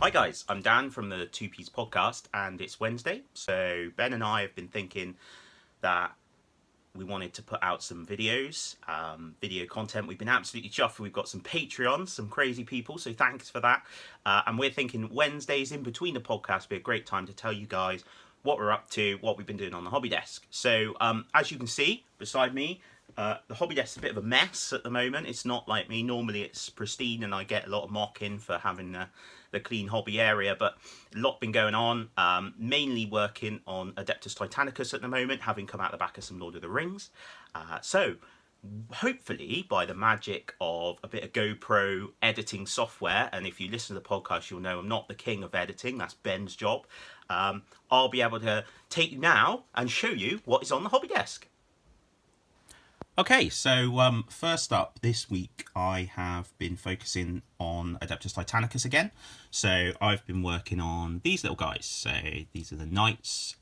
Hi guys, I'm Dan from the Two Piece Podcast, and it's Wednesday. So Ben and I have been thinking that we wanted to put out some videos, video content. We've been absolutely chuffed. We've got some Patreons, some crazy people, so thanks for that. And we're thinking Wednesdays in between the podcast would be a great time to tell you guys what we're up to, what we've been doing on the hobby desk. So as you can see beside me, the hobby desk is a bit of a mess at the moment. It's not like me. Normally it's pristine and I get a lot of mock-in for having the clean hobby area, but a lot been going on, mainly working on Adeptus Titanicus at the moment, having come out the back of some Lord of the Rings. So hopefully by the magic of a bit of GoPro editing software, and if you listen to the podcast you'll know I'm not the king of editing, that's Ben's job, I'll be able to take you now and show you what is on the hobby desk. Okay, so first up this week I have been focusing on Adeptus Titanicus again. So I've been working on these little guys. So these are the knights.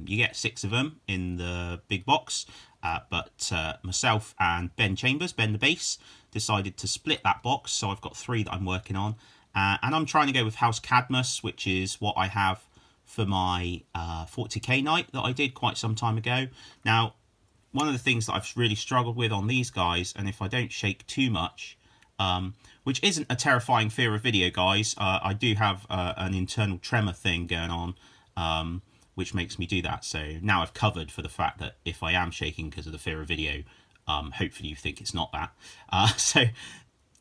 You get 6 of them in the big box, but myself and Ben Chambers, Ben the Base, decided to split that box. So I've got 3 that I'm working on. And I'm trying to go with House Cadmus, which is what I have for my 40k knight that I did quite some time ago. Now, one of the things that I've really struggled with on these guys, and if I don't shake too much, which isn't a terrifying fear of video, guys, I do have an internal tremor thing going on, which makes me do that. So now I've covered for the fact that if I am shaking because of the fear of video, hopefully you think it's not that. So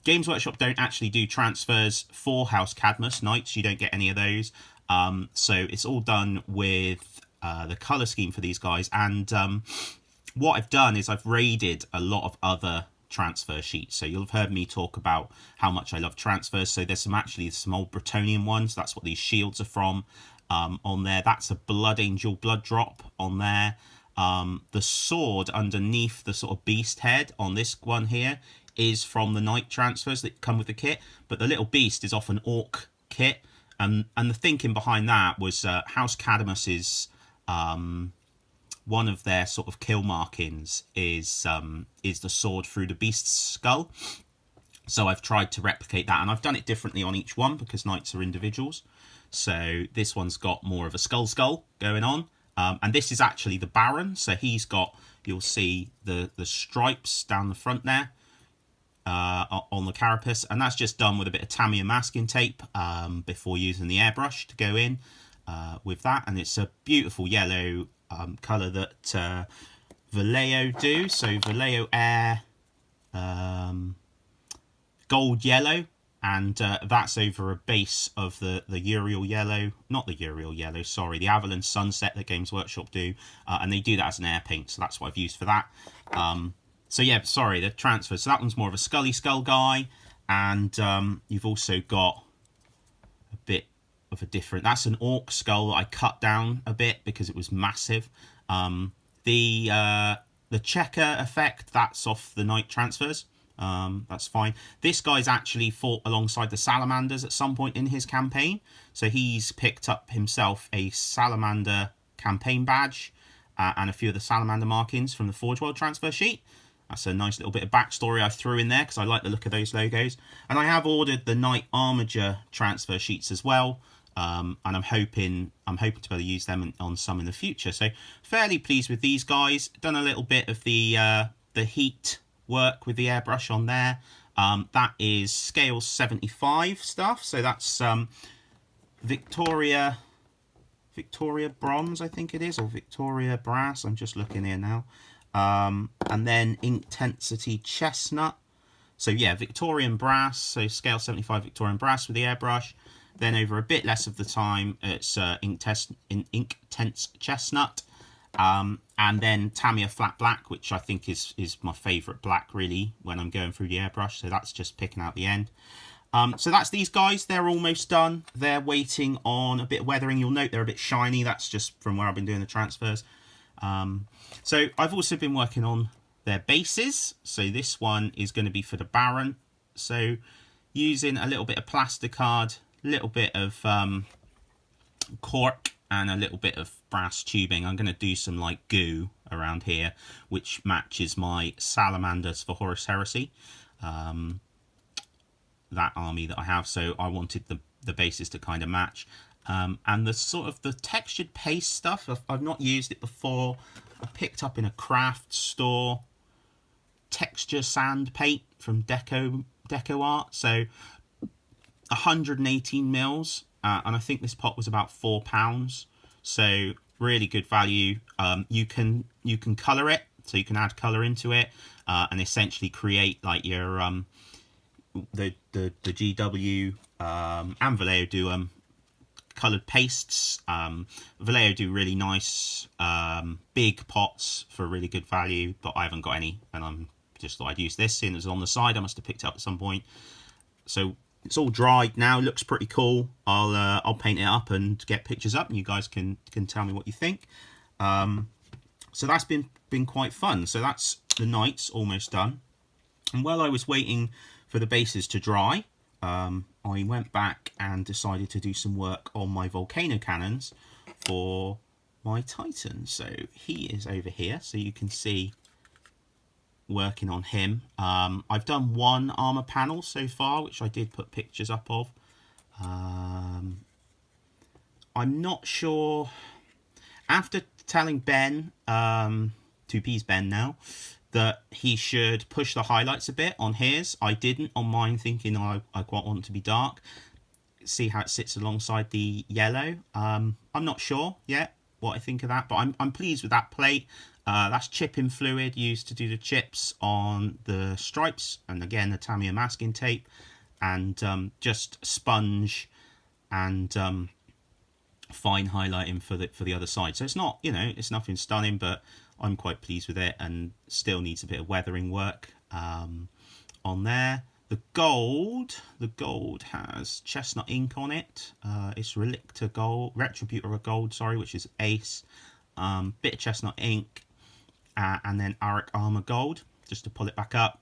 Games Workshop don't actually do transfers for House Cadmus Knights. You don't get any of those. So it's all done with the colour scheme for these guys. And what I've done is I've raided a lot of other transfer sheets. So you'll have heard me talk about how much I love transfers. So there's some old Bretonian ones. That's what these shields are from on there. That's a Blood Angel blood drop on there. The sword underneath the sort of beast head on this one here is from the knight transfers that come with the kit. But the little beast is off an orc kit. And the thinking behind that was House Cadmus is... one of their sort of kill markings is the sword through the beast's skull. So I've tried to replicate that, and I've done it differently on each one because knights are individuals. So this one's got more of a skull going on, and this is actually the Baron. So he's got, you'll see the stripes down the front there on the carapace, and that's just done with a bit of Tamiya masking tape before using the airbrush to go in with that, and it's a beautiful yellow colour that Vallejo do. So Vallejo Air gold yellow, and that's over a base of the Uriel yellow, not the Uriel yellow, sorry, the Avalon Sunset that Games Workshop do, and they do that as an air paint, so that's what I've used for that. So yeah, sorry, the transfer, so that one's more of a Scully Skull guy, and you've also got a bit of a different, that's an orc skull that I cut down a bit because it was massive. The checker effect, that's off the knight transfers. That's fine. This guy's actually fought alongside the salamanders at some point in his campaign, so he's picked up himself a salamander campaign badge and a few of the salamander markings from the Forge World transfer sheet. That's a nice little bit of backstory I threw in there because I like the look of those logos. And I have ordered the Knight Armiger transfer sheets as well. And I'm hoping to be able to use them on some in the future. So fairly pleased with these guys. Done a little bit of the heat work with the airbrush on there. That is scale 75 stuff. So that's Victoria bronze, I think it is, or Victoria brass. I'm just looking here now. And then Intensity chestnut. So yeah, Victorian brass. So scale 75 Victorian brass with the airbrush. Then over a bit less of the time, it's Ink Tense Chestnut. And then Tamiya Flat Black, which I think is my favourite black, really, when I'm going through the airbrush. So that's just picking out the end. So that's these guys. They're almost done. They're waiting on a bit of weathering. You'll note they're a bit shiny. That's just from where I've been doing the transfers. So I've also been working on their bases. So this one is going to be for the Baron. So using a little bit of plasticard, a little bit of cork, and a little bit of brass tubing. I'm going to do some like goo around here, which matches my salamanders for Horus Heresy. That army that I have. So I wanted the bases to kind of match. And the sort of the textured paste stuff, I've not used it before. I picked up in a craft store texture sand paint from Deco Art. So 118 mils, and I think this pot was about £4. So really good value. You can color it, so you can add color into it, and essentially create like your the GW and Vallejo do coloured pastes. Vallejo do really nice big pots for really good value, but I haven't got any, and I'm just thought I'd use this, seeing it's on the side. I must have picked it up at some point. So it's all dried now, looks pretty cool. I'll paint it up and get pictures up, and you guys can tell me what you think. So that's been quite fun. So that's the knights almost done, and while I was waiting for the bases to dry, I went back and decided to do some work on my Volcano cannons for my Titan. So he is over here, so you can see working on him. I've done one armor panel so far, which I did put pictures up of. I'm not sure, after telling Ben, 2P's Ben now, that he should push the highlights a bit on his. I didn't on mine, thinking I quite want it to be dark. See how it sits alongside the yellow. I'm not sure yet what I think of that, but I'm pleased with that plate. That's chipping fluid used to do the chips on the stripes, and again the Tamiya masking tape, and just sponge and fine highlighting for the other side. So it's not, it's nothing stunning, but I'm quite pleased with it, and still needs a bit of weathering work on there. The gold has chestnut ink on it. It's Relicta gold, Retributor gold, sorry, which is ace. Bit of chestnut ink, and then Auric armor gold, just to pull it back up,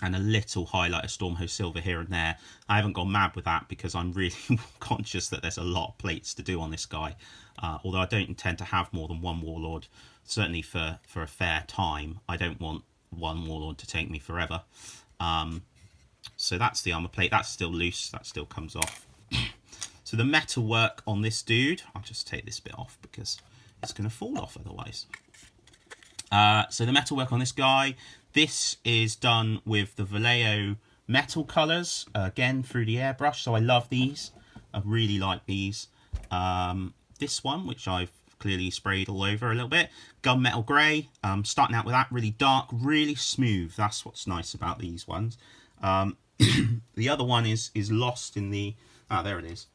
and a little highlight of Stormhost silver here and there. I haven't gone mad with that because I'm really conscious that there's a lot of plates to do on this guy. Although I don't intend to have more than one warlord, certainly for a fair time. I don't want one warlord to take me forever. So that's the armor plate. That's still loose. That still comes off. So the metal work on this dude, I'll just take this bit off because it's going to fall off otherwise. So the metal work on this guy, this is done with the Vallejo metal colours, again through the airbrush. So I love these. I really like these. This one, which I've clearly sprayed all over a little bit, gunmetal grey. Starting out with that, really dark, really smooth. That's what's nice about these ones. The other one is lost in the, there it is,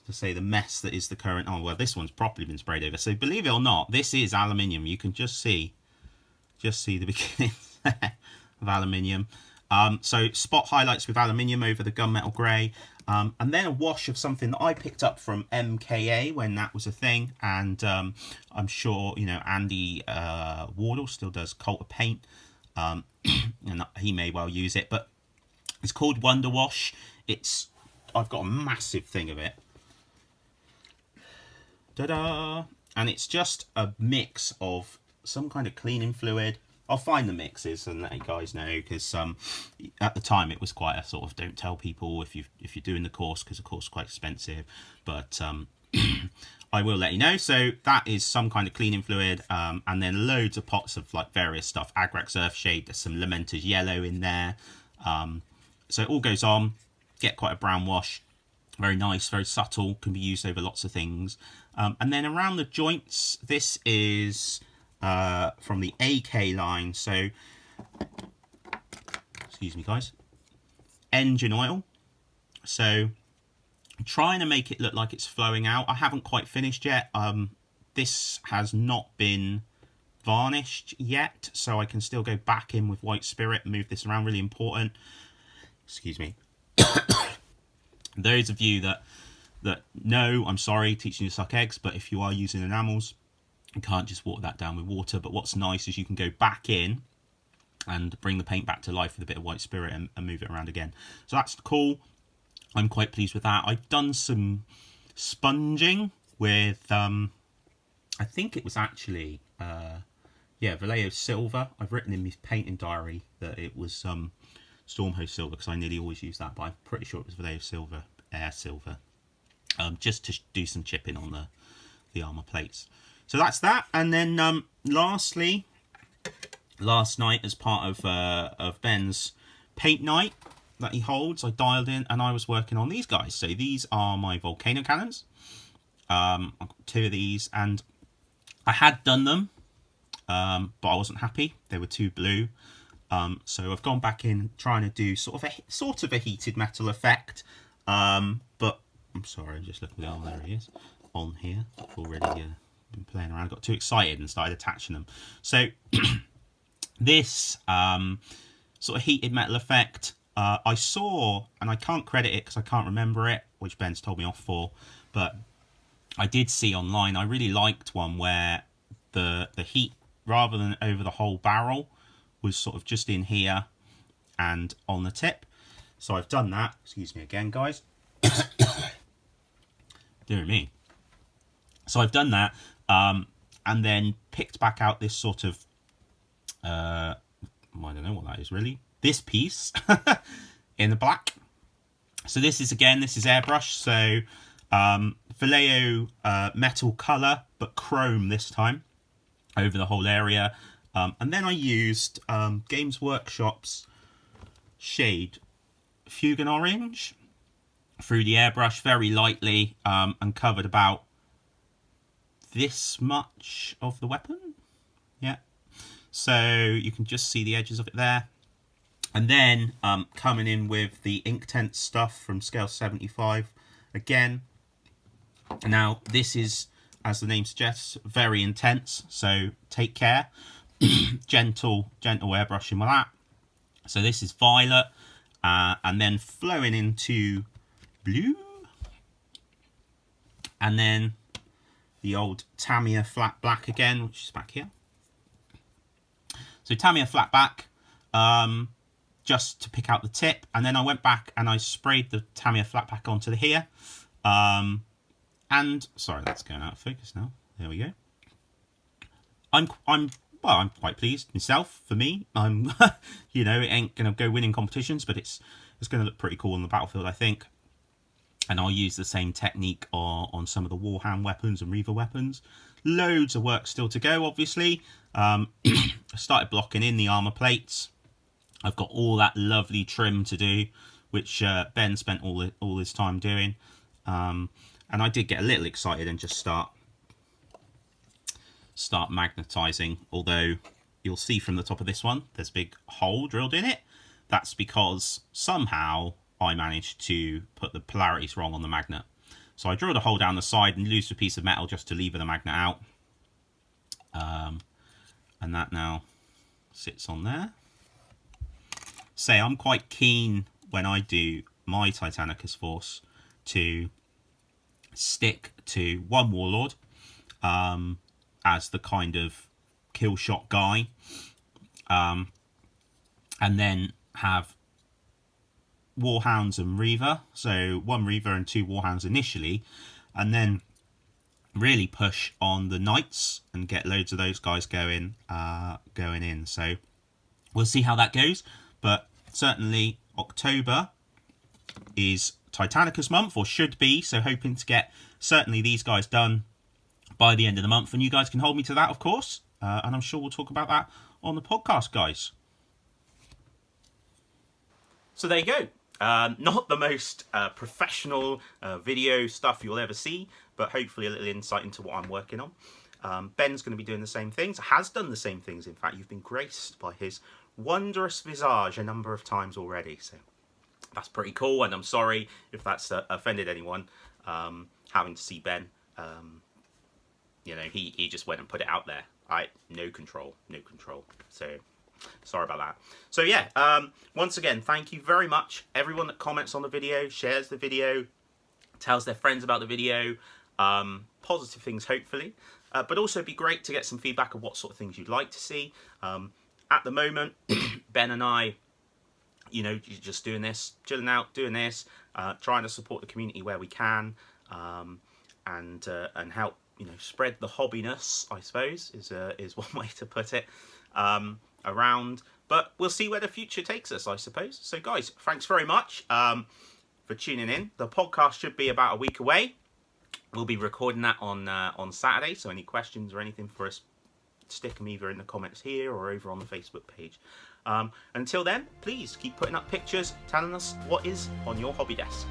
to say the mess that is the current. Oh well, this one's properly been sprayed over. So believe it or not, this is aluminium. You can just see the beginning of aluminium. So spot highlights with aluminium over the gunmetal grey, and then a wash of something that I picked up from MKA when that was a thing, and I'm sure Andy Wardle still does Cult of Paint, and he may well use it, but it's called Wonder Wash. I've got a massive thing of it. Ta-da! And it's just a mix of some kind of cleaning fluid. I'll find the mixes and let you guys know, because at the time it was quite a sort of don't tell people if you're doing the course, because the course is quite expensive, but I will let you know. So that is some kind of cleaning fluid, and then loads of pots of like various stuff. Agrax Earthshade, there's some Lamenter's yellow in there. So it all goes on, get quite a brown wash, very nice, very subtle, can be used over lots of things. And then around the joints, this is from the AK line, so excuse me guys, engine oil. So I'm trying to make it look like it's flowing out. I haven't quite finished yet. This has not been varnished yet, so I can still go back in with white spirit and move this around. Really important. Excuse me. Those of you that know, I'm sorry, teaching you to suck eggs, but if you are using enamels, you can't just water that down with water. But what's nice is you can go back in and bring the paint back to life with a bit of white spirit and move it around again. So that's cool. I'm quite pleased with that. I've done some sponging with, I think it was actually, Vallejo silver. I've written in my painting diary that it was Stormhost silver, because I nearly always use that, but I'm pretty sure it was Vallejo silver, air silver. just to do some chipping on the armor plates. So that's that. And then lastly, last night, as part of Ben's paint night that he holds, I dialed in and I was working on these guys. So these are my Volcano cannons. I've got 2 of these, and I had done them, but I wasn't happy. They were too blue. So I've gone back in trying to do sort of a heated metal effect. But I'm sorry, I'm just looking at there he is on here. I've already been playing around. I got too excited and started attaching them. So this sort of heated metal effect, I saw, and I can't credit it because I can't remember it, which Ben's told me off for, but I did see online. I really liked one where the heat, rather than over the whole barrel, was sort of just in here and on the tip. So I've done that. Excuse me again, guys. Dear me. So I've done that, and then picked back out this sort of, I don't know what that is really. This piece in the black. So this is airbrush. So Vallejo metal colour, but chrome this time over the whole area. And then I used Games Workshop's shade Fugan Orange through the airbrush very lightly, and covered about this much of the weapon. Yeah. So you can just see the edges of it there. And then coming in with the Inktense stuff from Scale 75 again. Now this is, as the name suggests, very intense, so take care. gentle airbrushing with that. So this is violet, and then flowing into blue, and then the old Tamiya flat black again, which is back here. So Tamiya flat black, just to pick out the tip, and then I went back and I sprayed the Tamiya flat black onto the here. And sorry, that's going out of focus now. There we go. I'm quite pleased myself. For me, I'm you know, it ain't gonna go winning competitions, but it's gonna look pretty cool on the battlefield, I think. And I'll use the same technique on some of the Warhound weapons and Reaver weapons. Loads of work still to go, obviously. I started blocking in the armor plates. I've got all that lovely trim to do, which Ben spent all his time doing. And I did get a little excited and just start magnetizing, although you'll see from the top of this one there's a big hole drilled in it. That's because somehow I managed to put the polarities wrong on the magnet. So I drilled a hole down the side and loosed a piece of metal just to lever the magnet out, and that now sits on there. Say I'm quite keen when I do my Titanicus force to stick to one warlord as the kind of kill shot guy, and then have Warhounds and Reaver, so 1 Reaver and 2 Warhounds initially, and then really push on the Knights and get loads of those guys going in. So we'll see how that goes, but certainly October is Titanicus month, or should be, so hoping to get certainly these guys done by the end of the month, and you guys can hold me to that, of course, and I'm sure we'll talk about that on the podcast, guys. So there you go. Not the most professional video stuff you'll ever see, but hopefully a little insight into what I'm working on. Ben's going to be doing the same things, has done the same things. In fact, you've been graced by his wondrous visage a number of times already, so that's pretty cool, and I'm sorry if that's offended anyone, having to see Ben. You know, he just went and put it out there. No control. So sorry about that. So yeah, once again, thank you very much. Everyone that comments on the video, shares the video, tells their friends about the video, positive things hopefully, but also it'd be great to get some feedback of what sort of things you'd like to see. At the moment, Ben and I, you know, just doing this, chilling out, doing this, trying to support the community where we can, and help, you know, spread the hobbiness, I suppose, is one way to put it, around. But we'll see where the future takes us, I suppose. So guys, thanks very much for tuning in. The podcast should be about a week away. We'll be recording that on Saturday, so any questions or anything for us, stick them either in the comments here or over on the Facebook page. Until then, please keep putting up pictures telling us what is on your hobby desk.